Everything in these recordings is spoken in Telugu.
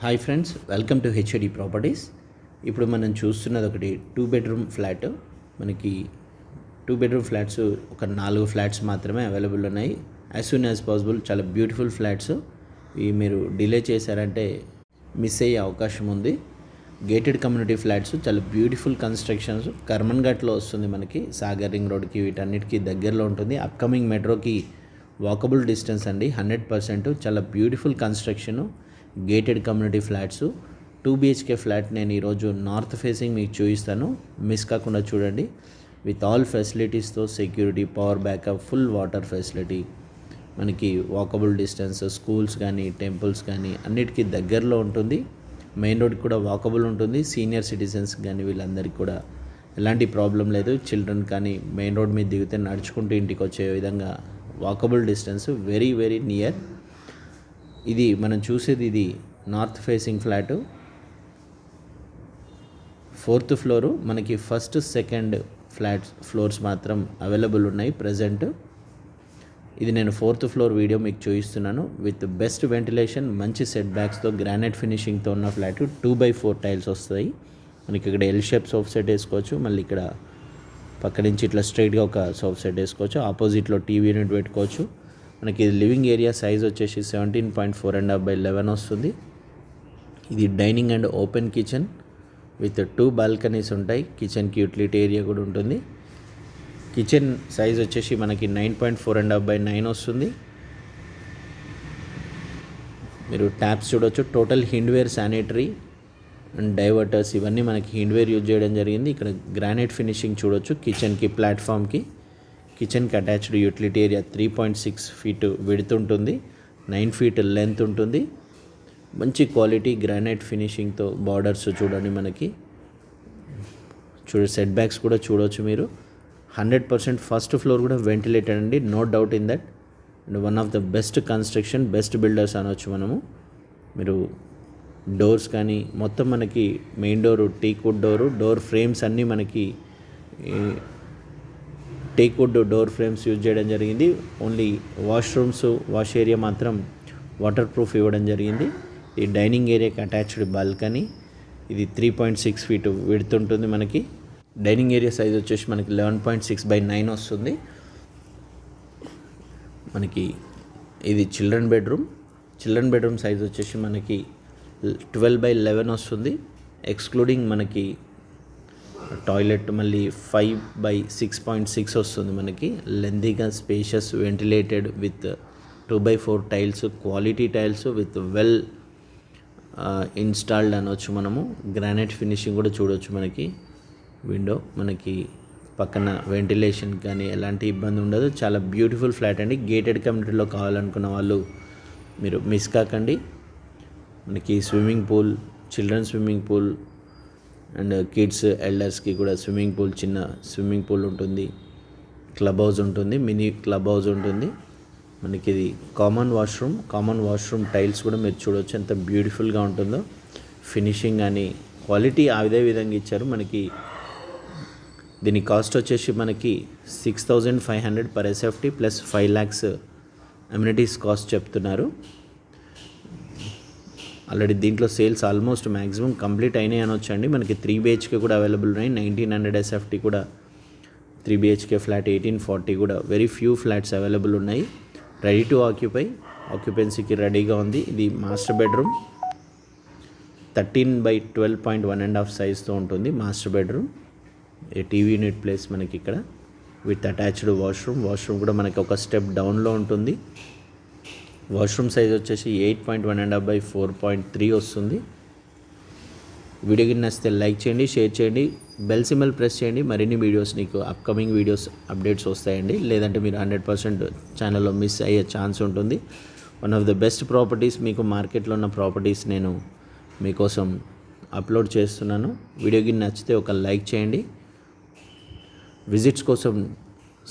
Hi friends, welcome to HD properties. ఇప్పుడు మనం చూస్తున్నది ఒకటి 2 బెడ్రూమ్ ఫ్లాట్. మనకి 2 బెడ్రూమ్ ఫ్లాట్స్ ఒక 4 ఫ్లాట్స్ మాత్రమే అవైలబుల్ ఉన్నాయి. యాజ్ సూన్ యాజ్ పాసిబుల్ చాలా బ్యూటిఫుల్ ఫ్లాట్స్. ఇవి మీరు డిలే చేశారంటే మిస్ అయ్యే అవకాశం ఉంది. గేటెడ్ కమ్యూనిటీ ఫ్లాట్స్, చాలా బ్యూటిఫుల్ కన్స్ట్రక్షన్స్. కర్మన్ ఘాట్లో వస్తుంది మనకి, సాగర్ రింగ్ రోడ్కి వీటన్నిటికీ దగ్గరలో ఉంటుంది. అప్కమింగ్ మెట్రోకి వాకబుల్ డిస్టెన్స్ అండి. 100% చాలా beautiful construction. Gated community flats 2 BHK flat నేను ఈరోజు నార్త్ ఫేసింగ్ మీకు చూపిస్తాను. మిస్ కాకుండా చూడండి. విత్ ఆల్ ఫెసిలిటీస్తో, security, power backup, full water facility, మనకి వాకబుల్ డిస్టెన్స్, స్కూల్స్ కానీ టెంపుల్స్ కానీ అన్నిటికీ దగ్గరలో ఉంటుంది. మెయిన్ రోడ్ కూడా వాకబుల్ ఉంటుంది. సీనియర్ సిటిజన్స్ కానీ వీళ్ళందరికీ కూడా ఎలాంటి ప్రాబ్లం లేదు. చిల్డ్రన్ కానీ మెయిన్ రోడ్ మీద దిగితే నడుచుకుంటూ ఇంటికి వచ్చే విధంగా walkable distance, very very near. ఇది మనం చూసేది ఇది north facing flat, 4th floor. మనకి ఫస్ట్ సెకండ్ ఫ్లోర్స్ మాత్రం అవైలబుల్ ఉన్నాయి ప్రజెంట్. ఇది నేను 4th ఫ్లోర్ వీడియో మీకు చూపిస్తున్నాను. విత్ బెస్ట్ వెంటిలేషన్, మంచి సెట్ బ్యాక్స్తో, గ్రానైట్ ఫినిషింగ్తో ఉన్న ఫ్లాట్. 2x4 టైల్స్ వస్తాయి మనకి. ఇక్కడ ఎల్ షేప్ సోఫా సెట్ వేసుకోవచ్చు. మళ్ళీ ఇక్కడ పక్క నుంచి ఇట్లా స్ట్రైట్గా ఒక సోఫా సెట్ వేసుకోవచ్చు. ఆపోజిట్లో టీవీ యూనిట్ పెట్టుకోవచ్చు. మనకి లివింగ్ ఏరియా సైజ్ వచ్చేసి 17.4.5/11 వస్తుంది. ఇది dining and open kitchen with 2 balconies ఉంటాయి. కిచెన్కి యూటిలిటీ ఏరియా కూడా ఉంటుంది. కిచెన్ సైజ్ వచ్చేసి మనకి 9.4.5/9 వస్తుంది. మీరు ట్యాప్స్ చూడవచ్చు. Total Hindware, sanitary and diverters ఇవన్నీ మనకి హిండ్వేర్ యూజ్ చేయడం జరిగింది. ఇక్కడ గ్రానైట్ ఫినిషింగ్ చూడవచ్చు. కిచెన్కి, ప్లాట్ఫామ్కి, కిచెన్కి attached utility area 3.6 feet width ఉంటుంది, 9 feet లెంత్ ఉంటుంది. మంచి క్వాలిటీ గ్రానైట్ ఫినిషింగ్తో బార్డర్స్ చూడండి మనకి. సెట్ బ్యాక్స్ కూడా చూడవచ్చు మీరు. 100% ఫస్ట్ ఫ్లోర్ కూడా వెంటిలేటెడ్ అండి, no doubt in that. And one of the best construction, best builders అనవచ్చు మనము. మీరు డోర్స్ కానీ మొత్తం మనకి main door teakwood door, door frames అన్నీ మనకి టేక్వుడ్ డోర్ ఫ్రేమ్స్ యూజ్ చేయడం జరిగింది. ఓన్లీ వాష్రూమ్స్, వాష్ ఏరియా మాత్రం వాటర్ ప్రూఫ్ ఇవ్వడం జరిగింది. ఈ డైనింగ్ ఏరియాకి అటాచ్డ్ బాల్కనీ. ఇది 3.6 feet విడ్త్ ఉంటుంది మనకి. డైనింగ్ ఏరియా సైజ్ వచ్చేసి మనకి 11.6/9 వస్తుంది. మనకి ఇది చిల్డ్రన్ బెడ్రూమ్ సైజ్ వచ్చేసి మనకి 12/11 వస్తుంది. ఎక్స్క్లూడింగ్ మనకి టాయిలెట్ మళ్ళీ 5/6.6 వస్తుంది మనకి. లెందీగా, spacious, ventilated with 2x4 tiles, quality tiles with well installed అనవచ్చు మనము. గ్రానైట్ ఫినిషింగ్ కూడా చూడవచ్చు మనకి. విండో మనకి పక్కన వెంటిలేషన్ కానీ ఎలాంటి ఇబ్బంది ఉండదు. చాలా బ్యూటిఫుల్ ఫ్లాట్ అండి. గేటెడ్ కమ్యూనిటీలో కావాలనుకున్న వాళ్ళు మీరు మిస్ కాకండి. మనకి swimming pool, children swimming pool and kids, ఎల్డర్స్కి కూడా స్విమ్మింగ్ పూల్, చిన్న స్విమ్మింగ్ పూల్ ఉంటుంది. క్లబ్ హౌస్ ఉంటుంది, మినీ క్లబ్ హౌస్ ఉంటుంది. మనకి ఇది కామన్ వాష్రూమ్ టైల్స్ కూడా మీరు చూడవచ్చు ఎంత బ్యూటిఫుల్గా ఉంటుందో. ఫినిషింగ్ అని క్వాలిటీ అదే విధంగా ఇచ్చారు మనకి. దీని కాస్ట్ వచ్చేసి మనకి 6,500 per SFT plus 5 lakhs amenities cost చెప్తున్నారు. ఆల్రెడీ దీంట్లో సేల్స్ ఆల్మోస్ట్ మ్యాక్సిమం కంప్లీట్ అయినాయి అనొచ్చు అండి. మనకి 3 BHK కూడా అవైలబుల్ ఉన్నాయి. 1900 SFT కూడా, 3 BHK ఫ్లాట్ 1840 కూడా, వెరీ ఫ్యూ ఫ్లాట్స్ అవైలబుల్ ఉన్నాయి. రెడీ టు ఆక్యుపెన్సీకి రెడీగా ఉంది. ఇది మాస్టర్ బెడ్రూమ్ 13/12.1.5 సైజ్తో ఉంటుంది. Master bedroom TV unit place మనకి ఇక్కడ విత్ అటాచ్డ్ వాష్రూమ్ కూడా మనకి ఒక స్టెప్ డౌన్లో ఉంటుంది. వాష్రూమ్ సైజ్ వచ్చేసి 8.1.5/4.3 వస్తుంది. వీడియోకి నచ్చితే లైక్ చేయండి, షేర్ చేయండి, బెల్ సింబల్ ప్రెస్ చేయండి. మరిన్ని వీడియోస్ నీకు అప్కమింగ్ వీడియోస్ అప్డేట్స్ వస్తాయండి. లేదంటే మీరు 100% ఛానల్లో మిస్ అయ్యే ఛాన్స్ ఉంటుంది. One of the best properties, మీకు మార్కెట్లో ఉన్న ప్రాపర్టీస్ నేను మీకోసం అప్లోడ్ చేస్తున్నాను. వీడియోకి నచ్చితే ఒక లైక్ చేయండి. విజిట్స్ కోసం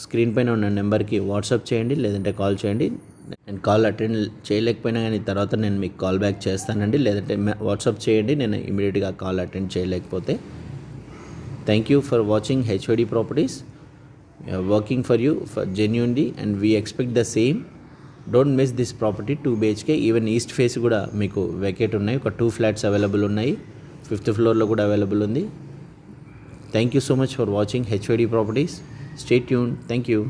స్క్రీన్ పైన ఉన్న నెంబర్కి వాట్సాప్ చేయండి, లేదంటే కాల్ చేయండి. నేను కాల్ అటెండ్ చేయలేకపోయినా కానీ తర్వాత నేను మీకు కాల్ బ్యాక్ చేస్తానండి. లేదంటే వాట్సాప్ చేయండి, నేను ఇమీడియట్గా కాల్ అటెండ్ చేయలేకపోతే. Thank you for watching HOD properties. We are working for you for genuinely and we expect the same. Don't miss this property 2 BHK. Even east face కూడా మీకు వెకేట్ ఉన్నాయి. ఒక 2 ఫ్లాట్స్ అవైలబుల్ ఉన్నాయి. 5th ఫ్లోర్లో కూడా అవైలబుల్ ఉంది. Thank you so much for watching HYD properties. Stay tune. Thank you.